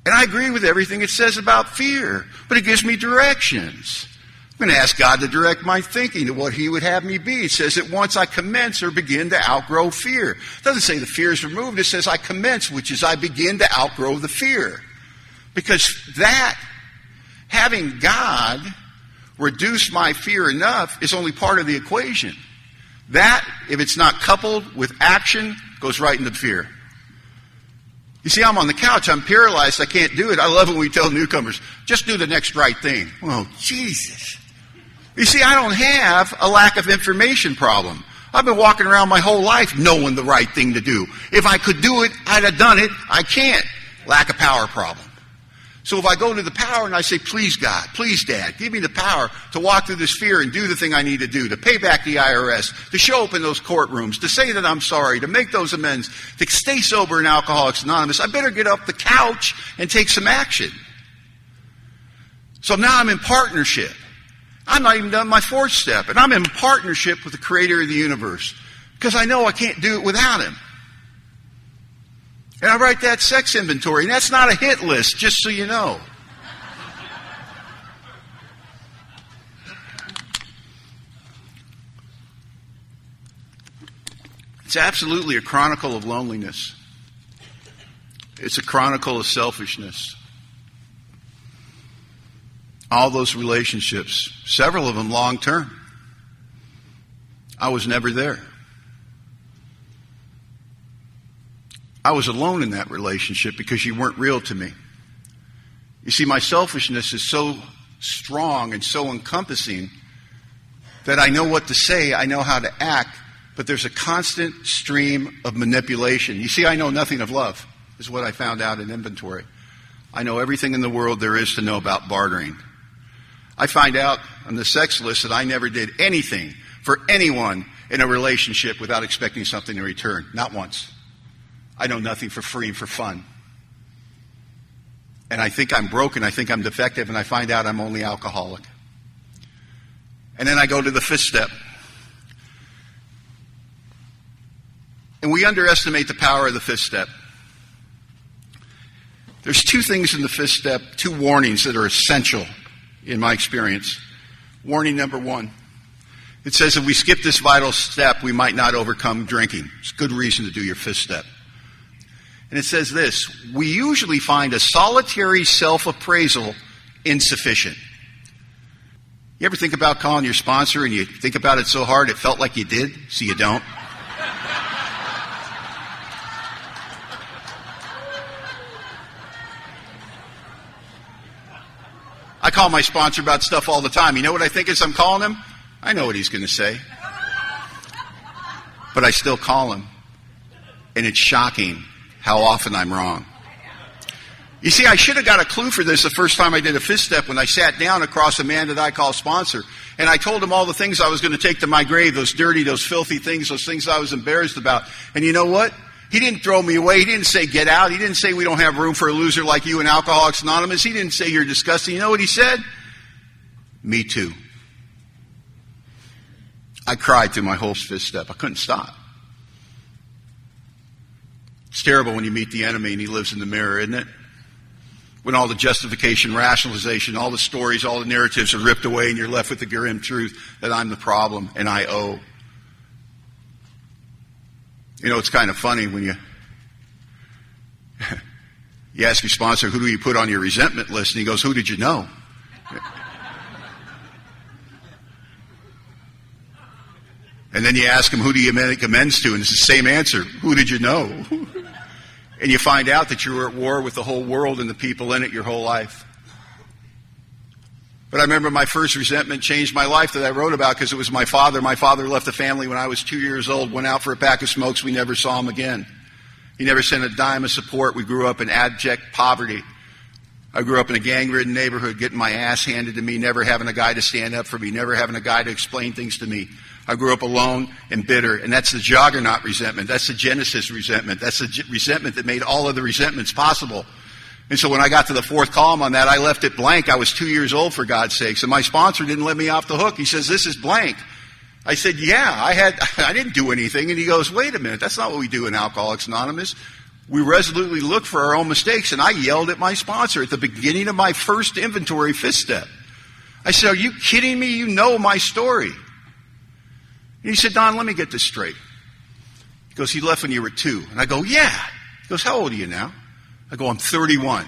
And I agree with everything it says about fear. But it gives me directions. I'm going to ask God to direct my thinking to what He would have me be. It says that once I commence or begin to outgrow fear. It doesn't say the fear is removed. It says I commence, which is I begin to outgrow the fear. Because that, having God reduce my fear enough, is only part of the equation. That, if it's not coupled with action, goes right into fear. You see, I'm on the couch. I'm paralyzed. I can't do it. I love when we tell newcomers, just do the next right thing. Oh, Jesus. You see, I don't have a lack of information problem. I've been walking around my whole life knowing the right thing to do. If I could do it, I'd have done it. I can't. Lack of power problem. So if I go to the power and I say, please God, please Dad, give me the power to walk through this fear and do the thing I need to do, to pay back the IRS, to show up in those courtrooms, to say that I'm sorry, to make those amends, to stay sober in Alcoholics Anonymous, I better get off the couch and take some action. So now I'm in partnership. I'm not even done my fourth step, and I'm in partnership with the Creator of the universe because I know I can't do it without Him. And I write that sex inventory, and that's not a hit list, just so you know. It's absolutely a chronicle of loneliness. It's a chronicle of selfishness. All those relationships, several of them long-term. I was never there. I was alone in that relationship because you weren't real to me. You see, my selfishness is so strong and so encompassing that I know what to say, I know how to act, but there's a constant stream of manipulation. You see, I know nothing of love, is what I found out in inventory. I know everything in the world there is to know about bartering. I find out on the sex list that I never did anything for anyone in a relationship without expecting something in return. Not once. I know nothing for free and for fun. And I think I'm broken, I think I'm defective, and I find out I'm only alcoholic. And then I go to the fifth step. And we underestimate the power of the fifth step. There's two things in the fifth step, two warnings that are essential in my experience. Warning number one. It says if we skip this vital step, we might not overcome drinking. It's a good reason to do your fifth step. And it says this, we usually find a solitary self-appraisal insufficient. You ever think about calling your sponsor and you think about it so hard it felt like you did, so you don't? I call my sponsor about stuff all the time. You know what I think as I'm calling him? I know what he's going to say. But I still call him. And it's shocking how often I'm wrong. You see, I should have got a clue for this the first time I did a fifth step when I sat down across a man that I call sponsor. And I told him all the things I was going to take to my grave, those dirty, those filthy things, those things I was embarrassed about. And you know what? He didn't throw me away. He didn't say, get out. He didn't say, we don't have room for a loser like you in Alcoholics Anonymous. He didn't say, you're disgusting. You know what he said? Me too. I cried through my whole fifth step. I couldn't stop. It's terrible when you meet the enemy and he lives in the mirror, isn't it? When all the justification, rationalization, all the stories, all the narratives are ripped away and you're left with the grim truth that I'm the problem and I owe. You know, it's kind of funny when you ask your sponsor, who do you put on your resentment list? And he goes, who did you know? And then you ask him, who do you make amends to? And it's the same answer. Who did you know? And you find out that you were at war with the whole world and the people in it your whole life. But I remember my first resentment changed my life that I wrote about because it was my father. My father left the family when I was 2 years old, went out for a pack of smokes. We never saw him again. He never sent a dime of support. We grew up in abject poverty. I grew up in a gang-ridden neighborhood, getting my ass handed to me, never having a guy to stand up for me, never having a guy to explain things to me. I grew up alone and bitter, and that's the juggernaut resentment. That's the Genesis resentment. That's the resentment that made all of the resentments possible. And so when I got to the fourth column on that, I left it blank. I was 2 years old, for God's sakes, and my sponsor didn't let me off the hook. He says, this is blank. I said, yeah, I didn't do anything. And he goes, wait a minute, that's not what we do in Alcoholics Anonymous. We resolutely look for our own mistakes. And I yelled at my sponsor at the beginning of my first inventory fifth step. I said, are you kidding me? You know my story. And he said, Don, let me get this straight. He goes, he left when you were 2. And I go, yeah. He goes, how old are you now? I go, I'm 31.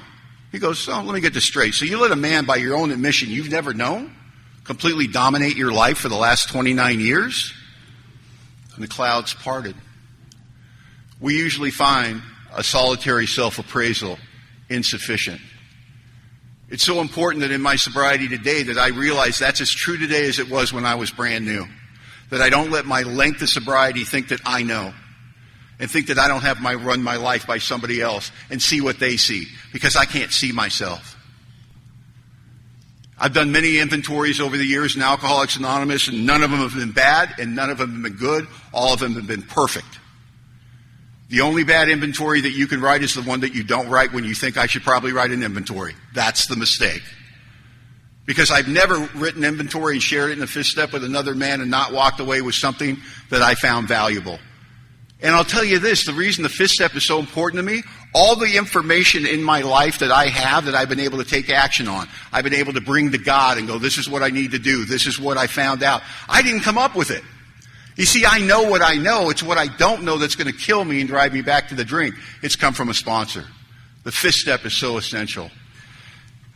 He goes, oh, let me get this straight. So you let a man, by your own admission, you've never known, completely dominate your life for the last 29 years? And the clouds parted. We usually find a solitary self-appraisal insufficient. It's so important that in my sobriety today that I realize that's as true today as it was when I was brand new. That I don't let my length of sobriety think that I know. And think that I don't have run my life by somebody else and see what they see. Because I can't see myself. I've done many inventories over the years in Alcoholics Anonymous, and none of them have been bad, and none of them have been good. All of them have been perfect. The only bad inventory that you can write is the one that you don't write when you think I should probably write an inventory. That's the mistake. Because I've never written inventory and shared it in the fifth step with another man and not walked away with something that I found valuable. And I'll tell you this, the reason the fifth step is so important to me, all the information in my life that I have that I've been able to take action on, I've been able to bring to God and go, this is what I need to do, this is what I found out. I didn't come up with it. You see, I know what I know. It's what I don't know that's going to kill me and drive me back to the drink. It's come from a sponsor. The fifth step is so essential.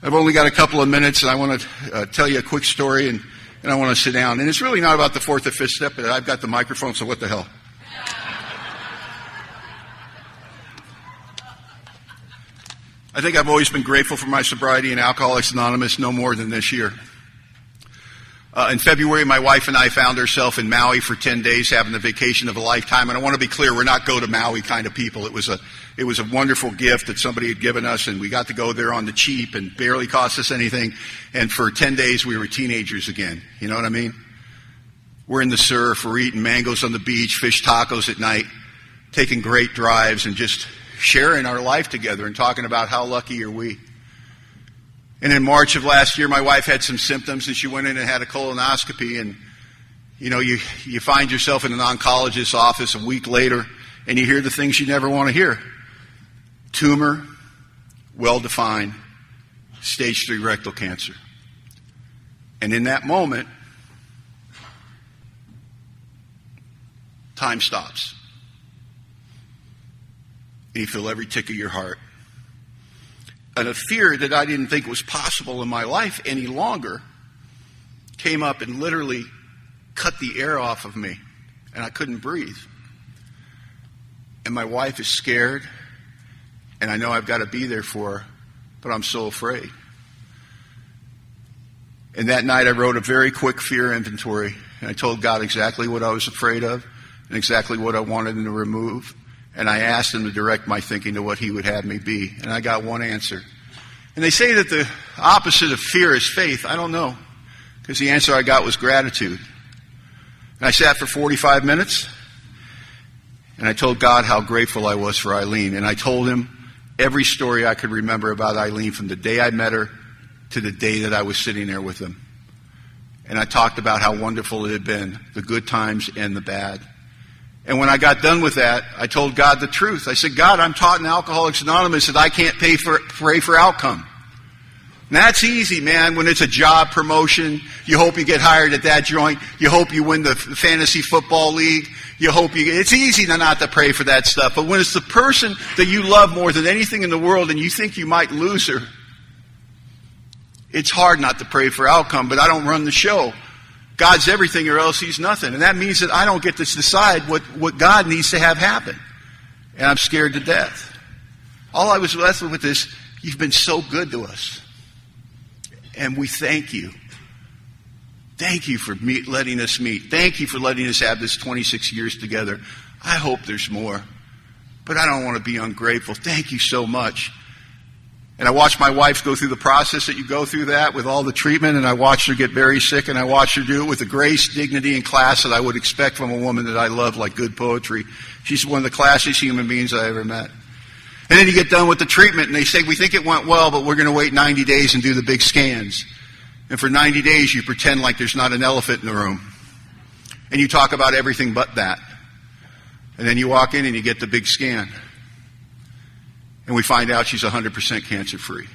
I've only got a couple of minutes, and I want to tell you a quick story, and I want to sit down. And it's really not about the fourth or fifth step, but I've got the microphone, so what the hell. I think I've always been grateful for my sobriety in Alcoholics Anonymous, no more than this year. In February, my wife and I found ourselves in Maui for 10 days, having the vacation of a lifetime. And I want to be clear, we're not go to Maui kind of people. It was a wonderful gift that somebody had given us, and we got to go there on the cheap and barely cost us anything. And for 10 days, we were teenagers again. You know what I mean? We're in the surf, we're eating mangoes on the beach, fish tacos at night, taking great drives, and just sharing our life together and talking about how lucky are we. And in March of last year, my wife had some symptoms, and she went in and had a colonoscopy. And, you know, you find yourself in an oncologist's office a week later, and you hear the things you never want to hear. Tumor, well-defined, stage 3 rectal cancer. And in that moment, time stops. And you feel every tick of your heart. And a fear that I didn't think was possible in my life any longer came up and literally cut the air off of me. And I couldn't breathe. And my wife is scared. And I know I've got to be there for her. But I'm so afraid. And that night I wrote a very quick fear inventory. And I told God exactly what I was afraid of. And exactly what I wanted him to remove. And I asked him to direct my thinking to what he would have me be. And I got one answer. And they say that the opposite of fear is faith. I don't know. Because the answer I got was gratitude. And I sat for 45 minutes. And I told God how grateful I was for Eileen. And I told him every story I could remember about Eileen from the day I met her to the day that I was sitting there with him. And I talked about how wonderful it had been, the good times and the bad. And when I got done with that, I told God the truth. I said, God, I'm taught in Alcoholics Anonymous that I can't pray for outcome. And that's easy, man. When it's a job promotion, you hope you get hired at that joint. You hope you win the fantasy football league. you hope it's easy not to pray for that stuff. But when it's the person that you love more than anything in the world and you think you might lose her, it's hard not to pray for outcome. But I don't run the show. God's everything or else he's nothing. And that means that I don't get to decide what God needs to have happen. And I'm scared to death. All I was left with is, you've been so good to us. And we thank you. Thank you for letting us meet. Thank you for letting us have this 26 years together. I hope there's more. But I don't want to be ungrateful. Thank you so much. And I watched my wife go through the process that you go through that with all the treatment, and I watched her get very sick, and I watched her do it with the grace, dignity, and class that I would expect from a woman that I love like good poetry. She's one of the classiest human beings I ever met. And then you get done with the treatment, and they say, we think it went well, but we're going to wait 90 days and do the big scans. And for 90 days, you pretend like there's not an elephant in the room. And you talk about everything but that. And then you walk in and you get the big scan. And we find out she's 100% cancer-free.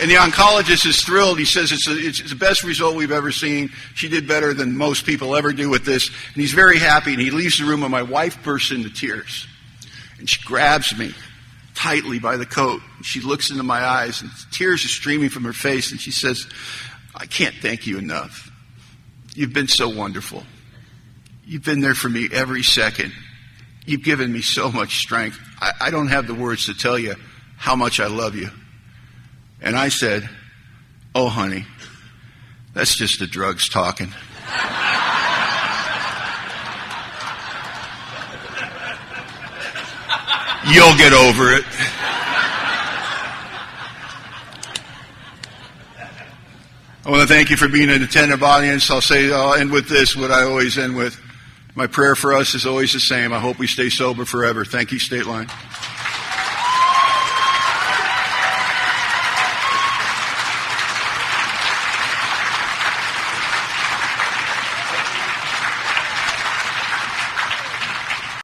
And the oncologist is thrilled. He says it's the best result we've ever seen. She did better than most people ever do with this. And he's very happy. And he leaves the room, and my wife bursts into tears. And she grabs me tightly by the coat. And she looks into my eyes, and tears are streaming from her face. And she says, I can't thank you enough. You've been so wonderful. You've been there for me every second. You've given me so much strength. I don't have the words to tell you how much I love you. And I said, oh, honey, that's just the drugs talking. You'll get over it. I want to thank you for being an attentive audience. I'll end with this, what I always end with. My prayer for us is always the same. I hope we stay sober forever. Thank you, Stateline.